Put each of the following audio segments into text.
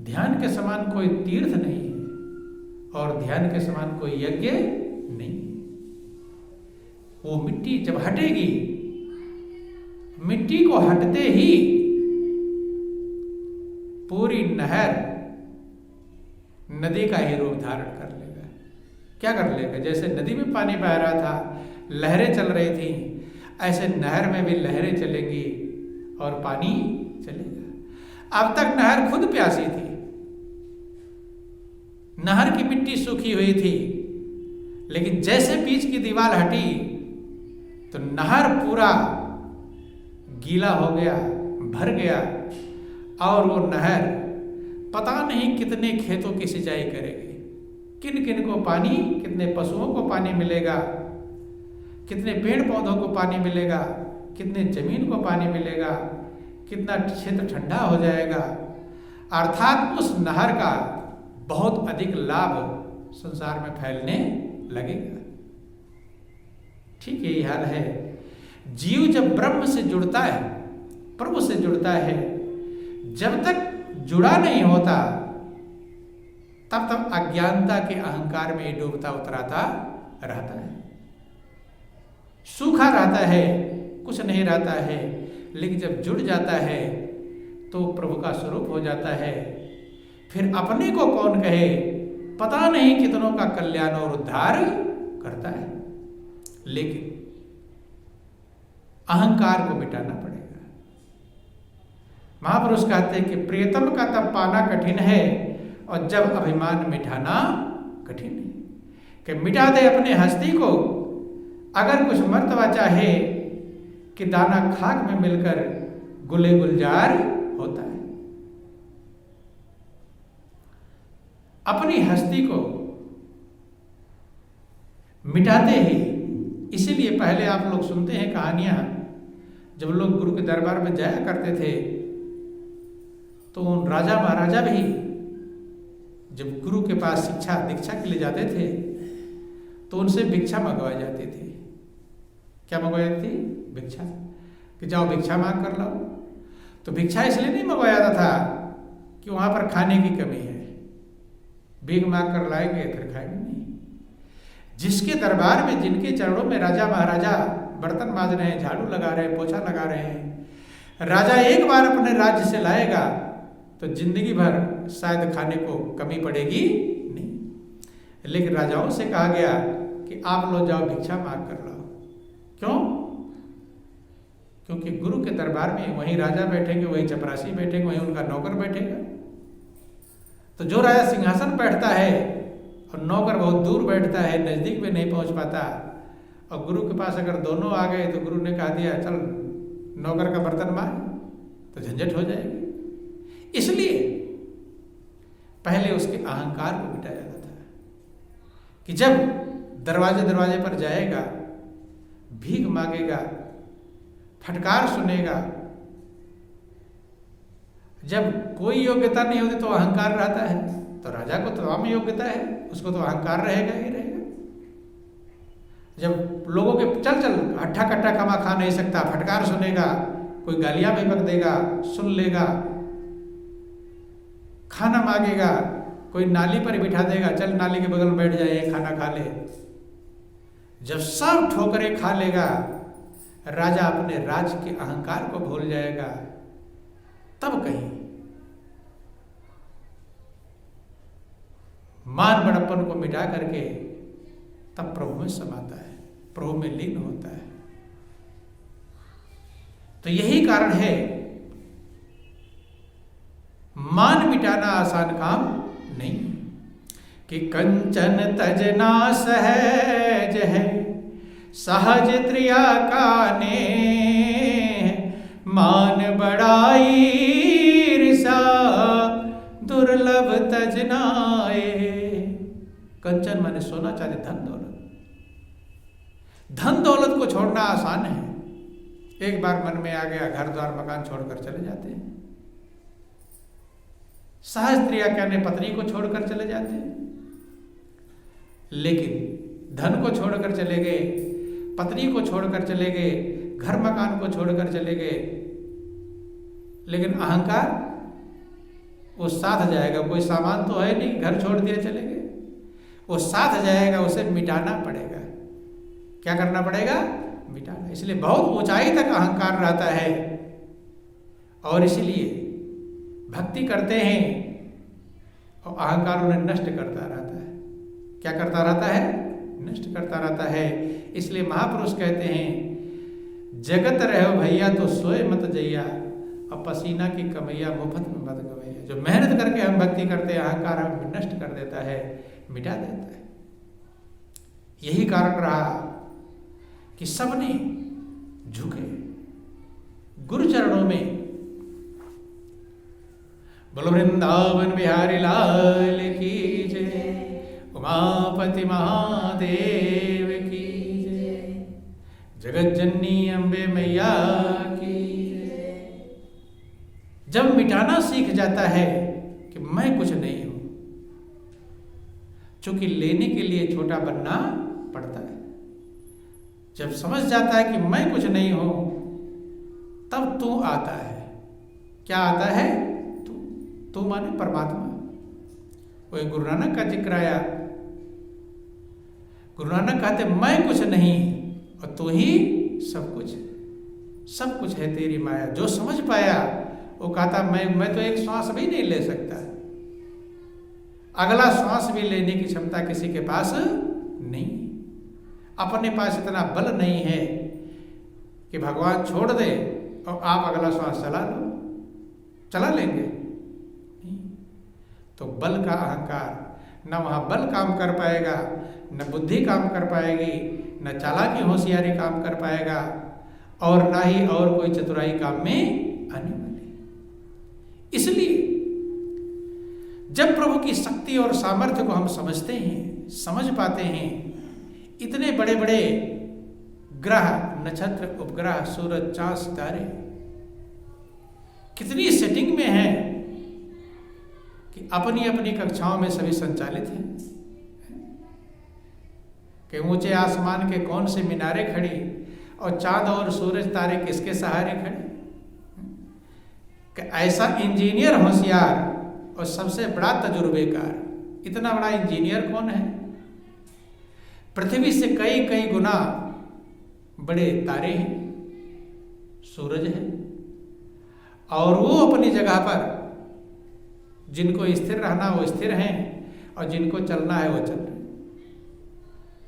ध्यान के समान कोई तीर्थ नहीं है और ध्यान के समान कोई यज्ञ नहीं। वो मिट्टी जब हटेगी, मिट्टी को हटते ही पूरी नहर नदी का ही रूप धारण कर लेगा। क्या कर लेगा? जैसे नदी में पानी बह रहा था, लहरें चल रही थी, ऐसे नहर में भी लहरें चलेंगी और पानी चलेगा। अब तक नहर खुद प्यासी थी, नहर की मिट्टी सूखी हुई थी, लेकिन जैसे बीच की दीवार हटी तो नहर पूरा गीला हो गया, भर गया, और वो नहर पता नहीं कितने खेतों की सिंचाई करेगी, किन किन को पानी, कितने पशुओं को पानी मिलेगा, कितने पेड़ पौधों को पानी मिलेगा, कितने जमीन को पानी मिलेगा, कितना क्षेत्र ठंडा हो जाएगा। अर्थात उस नहर का बहुत अधिक लाभ संसार में फैलने लगेगा। ठीक यही हाल है। जीव जब ब्रह्म से जुड़ता है, प्रभु से जुड़ता है, जब तक जुड़ा नहीं होता तब तक अज्ञानता के अहंकार में डूबता उतराता रहता है, सूखा रहता है, कुछ नहीं रहता है। लेकिन जब जुड़ जाता है तो प्रभु का स्वरूप हो जाता है। फिर अपने को कौन कहे, पता नहीं कितनों का कल्याण और उद्धार करता है। लेकिन अहंकार को मिटाना पड़ेगा। महापुरुष कहते हैं कि प्रियतम का तब पाना कठिन है और जब अभिमान मिटाना कठिन है। कि मिटा दे अपने हस्ती को, अगर कुछ मर्तबा चाहे कि दाना खाक में मिलकर गुले गुलजार होता है। अपनी हस्ती को मिटाते ही, इसीलिए पहले आप लोग सुनते हैं कहानियां, जब लोग गुरु के दरबार में जाया करते थे तो उन राजा महाराजा भी जब गुरु के पास शिक्षा दीक्षा के लिए जाते थे तो उनसे भिक्षा मंगवाई जाती थी। क्या मंगवाई जाती थी? भिक्षा। कि जाओ भिक्षा मांग कर लाओ। तो भिक्षा इसलिए नहीं मंगवाया जाता था कि वहां पर खाने की कमी है, भीख मांग कर लाएंगे फिर खाएंगे नहीं। जिसके दरबार में, जिनके चरणों में राजा महाराजा बर्तन मांज रहे हैं, झाड़ू लगा रहे हैं, पोछा लगा रहे हैं, राजा एक बार अपने राज्य से लाएगा तो जिंदगी भर शायद खाने को कमी पड़ेगी नहीं। लेकिन राजाओं से कहा गया कि आप लोग जाओ भिक्षा मांग कर लाओ। क्यों? क्योंकि गुरु के दरबार में वहीं राजा बैठेंगे, वहीं चपरासी बैठेंगे, वहीं उनका नौकर बैठेगा। तो जो राजा सिंहासन बैठता है और नौकर बहुत दूर बैठता है, नजदीक में नहीं पहुंच पाता, और गुरु के पास अगर दोनों आ गए तो गुरु ने कहा दिया चल नौकर का बर्तन मांग, तो झंझट हो जाएगी। इसलिए पहले उसके अहंकार को मिटाया जाता था कि जब दरवाजे दरवाजे पर जाएगा, भीख मांगेगा, फटकार सुनेगा, जब कोई योग्यता नहीं होती तो अहंकार रहता है। तो राजा को तो तमाम योग्यता है, उसको तो अहंकार रहेगा ही रहेगा। जब लोगों के चल चल हट्ठा कट्टा कमा खा नहीं सकता, फटकार सुनेगा, कोई गालियां भी बक देगा, सुन लेगा, खाना मांगेगा, कोई नाली पर बिठा देगा, चल नाली के बगल में बैठ जाए, खाना खा ले। जब सब ठोकरें खा लेगा, राजा अपने राज के अहंकार को भूल जाएगा, तब कहीं मान बड़प्पन को मिटा करके तब प्रभु में समाता है, प्रभु में लीन होता है। तो यही कारण है, मान मिटाना आसान काम नहीं कि कंचन तजना सहज है, सहज त्रिया काने, मान बड़ाई ऋषा दुर्लभ तजनाए। कंचन माने सोना चांदी, धन दौलत। धन दौलत को छोड़ना आसान है, एक बार मन में आ गया घर द्वार मकान छोड़कर चले जाते हैं। सहज त्रिया कहने पत्नी को छोड़कर चले जाते हैं, लेकिन धन को छोड़कर चले गए, पत्नी को छोड़कर चले गए, घर मकान को छोड़कर चले गए, लेकिन अहंकार वो साथ जाएगा। कोई सामान तो है नहीं, घर छोड़ दिया चले गए, वो साथ जाएगा, उसे मिटाना पड़ेगा। क्या करना पड़ेगा? मिटाना। इसलिए बहुत ऊंचाई तक अहंकार रहता है, और इसलिए भक्ति करते हैं और अहंकार उन्हें नष्ट करता रहता है। क्या करता रहता है? नष्ट करता रहता है। इसलिए महापुरुष कहते हैं, जगत रहो भैया तो सोए मत जैया, और पसीना की कमैया मुफ्त में मत गवैया। जो मेहनत करके हम भक्ति करते हैं, अहंकार हमें नष्ट कर देता है, मिटा देता है। यही कारण रहा कि सबने झुके गुरु चरणों में। बोलो वृंदावन बिहारी लाल की जय, उमापति महादेव की जय, जगत जननी अम्बे मैया की जय। जब मिटाना सीख जाता है कि मैं कुछ नहीं हूं, चूंकि लेने के लिए छोटा बनना पड़ता है। जब समझ जाता है कि मैं कुछ नहीं हूं, तब तू आता है। क्या आता है? तू माने परमात्मा। वही गुरु नानक का जिक्र आया। गुरु नानक कहते मैं कुछ नहीं और तू ही सब कुछ, सब कुछ है तेरी माया। जो समझ पाया वो कहता मैं तो एक श्वास भी नहीं ले सकता, अगला श्वास भी लेने की क्षमता किसी के पास नहीं। अपने पास इतना बल नहीं है कि भगवान छोड़ दे और आप अगला श्वास चला लो, चला लेंगे? तो बल का अहंकार, न वहाँ बल काम कर पाएगा, न बुद्धि काम कर पाएगी, न चालाकी होशियारी काम कर पाएगा, और ना ही और कोई चतुराई काम में आने वाली। इसलिए जब प्रभु की शक्ति और सामर्थ्य को हम समझते हैं, समझ पाते हैं, इतने बड़े बड़े ग्रह, नक्षत्र, उपग्रह, सूरज, चांद, सितारे कितनी सेटिंग में हैं कि अपनी अपनी कक्षाओं में सभी संचालित हैं। कि ऊंचे आसमान के कौन से मीनारे खड़ी और चांद और सूरज तारे किसके सहारे खड़े। कि ऐसा इंजीनियर होशियार और सबसे बड़ा तजुर्बेकार, इतना बड़ा इंजीनियर कौन है? पृथ्वी से कई कई गुना बड़े तारे हैं, सूरज है, और वो अपनी जगह पर जिनको स्थिर रहना वो स्थिर हैं और जिनको चलना है वो चल रहे हैं।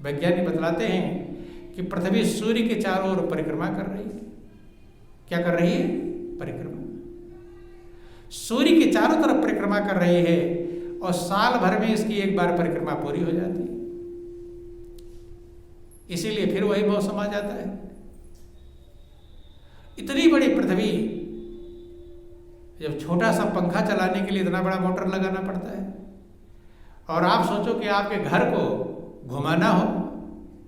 वैज्ञानिक बतलाते हैं कि पृथ्वी सूर्य के चारों ओर परिक्रमा कर रही है। क्या कर रही है? परिक्रमा। सूर्य के चारों तरफ परिक्रमा कर रही है और साल भर में इसकी एक बार परिक्रमा पूरी हो जाती है। इसीलिए फिर वही मौसम आ जाता है। इतनी बड़ी पृथ्वी, जब छोटा सा पंखा चलाने के लिए इतना बड़ा मोटर लगाना पड़ता है, और आप सोचो कि आपके घर को घुमाना हो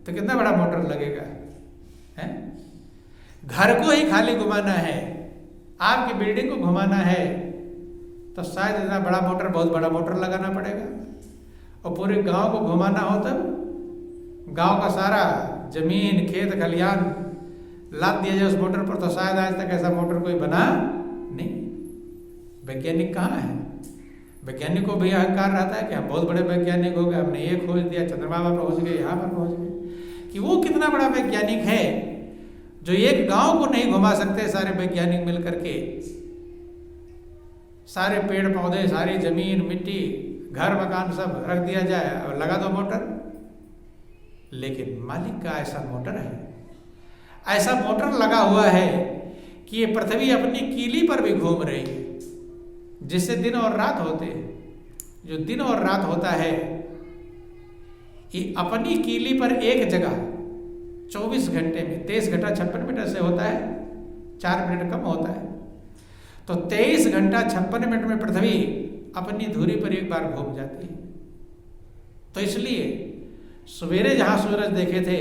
तो कितना बड़ा मोटर लगेगा, है? घर को ही खाली घुमाना है, आपकी बिल्डिंग को घुमाना है तो शायद इतना बड़ा मोटर, बहुत बड़ा मोटर लगाना पड़ेगा। और पूरे गांव को घुमाना हो तब गांव का सारा जमीन, खेत, खलियान लाद दिया जाए उस मोटर पर, तो शायद आज तक ऐसा मोटर कोई बना नहीं। वैज्ञानिक कहाँ है? वैज्ञानिक को भी अहंकार रहता है कि हम बहुत बड़े वैज्ञानिक हो गए, हमने ये खोज दिया, चंद्रमा पर पहुंच गए, यहाँ पर पहुंच गए। कि वो कितना बड़ा वैज्ञानिक है जो एक गांव को नहीं घुमा सकते सारे वैज्ञानिक मिलकर के। सारे पेड़ पौधे, सारी जमीन, मिट्टी, घर मकान सब रख दिया जाए और लगा दो मोटर। लेकिन मालिक का ऐसा मोटर है, ऐसा मोटर लगा हुआ है कि ये पृथ्वी अपनी कीली पर भी घूम रही है, जिससे दिन और रात होते हैं। जो दिन और रात होता है ये अपनी कीली पर एक जगह 24 घंटे में 23 घंटा 56 मिनट से होता है, 4 मिनट कम होता है। तो 23 घंटा 56 मिनट में पृथ्वी अपनी धुरी पर एक बार घूम जाती है। तो इसलिए सवेरे जहां सूरज देखे थे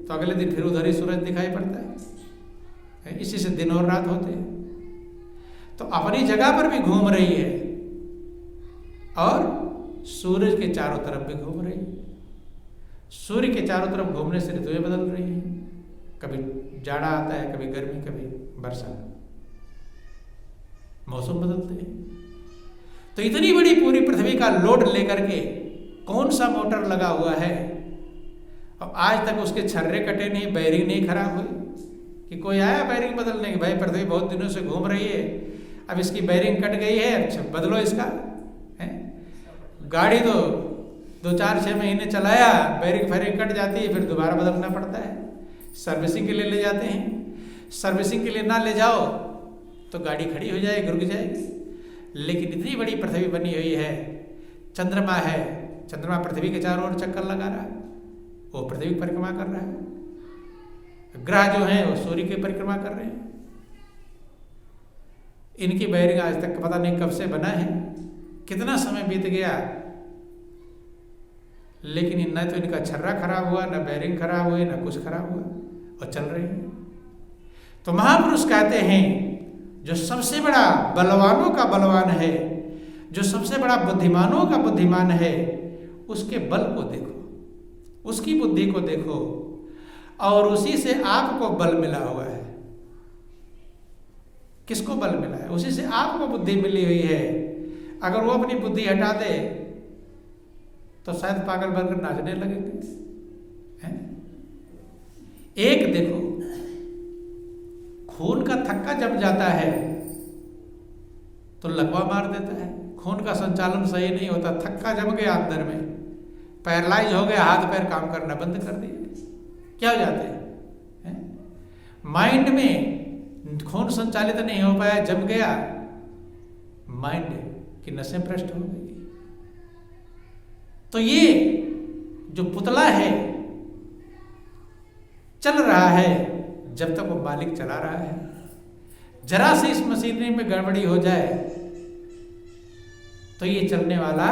तो अगले दिन फिर उधर ही सूरज दिखाई पड़ता है। इसी से दिन और रात होते हैं। तो अपनी जगह पर भी घूम रही है और सूरज के चारों तरफ भी घूम रही है। सूर्य के चारों तरफ घूमने से ऋतुएं बदल रही हैं। कभी जाड़ा आता है, कभी गर्मी, कभी वर्षा, मौसम बदलते हैं। तो तो इतनी बड़ी पूरी पृथ्वी का लोड लेकर के कौन सा मोटर लगा हुआ है, और आज तक उसके छर्रे कटे नहीं, बैरिंग नहीं खराब हुई कि कोई आया बैरिंग बदलने की, भाई पृथ्वी बहुत दिनों से घूम रही है, अब इसकी बैरिंग कट गई है, अच्छा बदलो इसका है। गाड़ी तो 2-4-6 महीने चलाया, बैरिंग फैरिंग कट जाती है, फिर दोबारा बदलना पड़ता है, सर्विसिंग के लिए ले जाते हैं। सर्विसिंग के लिए ना ले जाओ तो गाड़ी खड़ी हो जाएगी, रुक जाएगी। लेकिन इतनी बड़ी पृथ्वी बनी हुई है, चंद्रमा है, चंद्रमा पृथ्वी के चारों ओर चक्कर लगा रहा है, वो पृथ्वी की परिक्रमा कर रहा है। ग्रह जो हैं वो सूर्य की परिक्रमा कर रहे हैं। इनकी बैरिंग आज तक पता नहीं कब से बना है, कितना समय बीत गया, लेकिन न तो इनका छर्रा खराब हुआ, न बैरिंग खराब हुई, न कुछ खराब हुआ, और चल रही है। तो महापुरुष कहते हैं जो सबसे बड़ा बलवानों का बलवान है, जो सबसे बड़ा बुद्धिमानों का बुद्धिमान है, उसके बल को देखो, उसकी बुद्धि को देखो, और उसी से आपको बल मिला हुआ है। किसको बल मिला है? उसी से आपको बुद्धि मिली हुई है। अगर वो अपनी बुद्धि हटा दे तो शायद पागल बनकर नाचने लगेंगे। एक देखो, खून का थक्का जम जाता है तो लकवा मार देता है, खून का संचालन सही नहीं होता, थक्का जम गया अंदर में, पैरालाइज हो गया, हाथ पैर काम करना बंद कर दिए, क्या हो जाते हैं? माइंड में खून संचालित नहीं हो पाया, जम गया, माइंड की नसें भ्रष्ट हो गई। तो ये जो पुतला है चल रहा है जब तक वो मालिक चला रहा है। जरा से इस मशीनरी में गड़बड़ी हो जाए तो ये चलने वाला